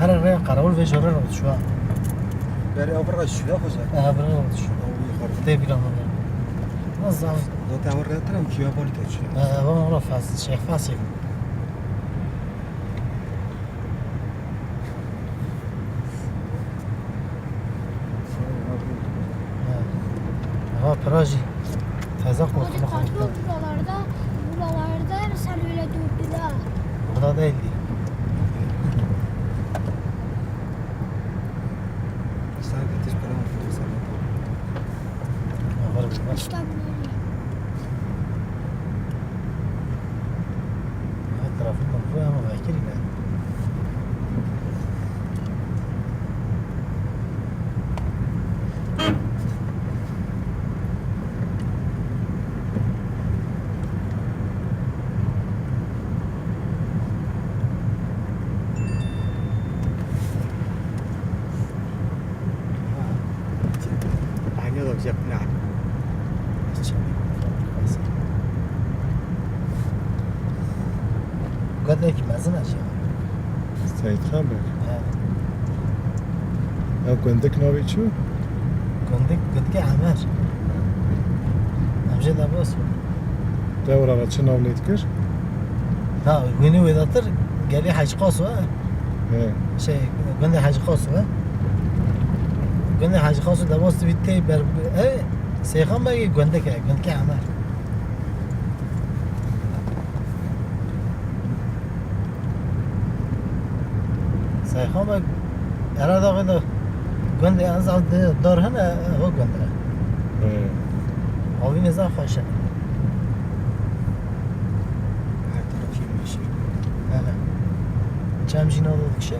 هر رأي قرار في جرر شو برای آبرا شده خوزه برا شو تبي لهم نظام دو تا آبرا ترم کیا بالی که شده هو مرة فاس شيخ فاسي هو براجي تزاق Hadi وخلق kontrol buralarda sen öyle durdun ha. هذا ده اللي sanki tiş para mı tutuyor sana أغرب بس İşte böyle. ترى في المنطقة ما فاكر يعني hanya da bize ne قد هيك مازن أشياء سعید خان بر او گندک ناوی چو؟ قد عمر أمجد أبوس دور آقا چه ناو نید کر؟ لا ويني ويداتر قال لي حاج قاسو شيء قلنا حاج قاسو قلنا حاج قاسو دباس بيتي بر سيخان باقي قندك عمر سيخان باقي أراد أقول قند أنزع دار هنا هو قند هاوی نزاع خوشه her tarafı yemişim چه همچین آداد کشه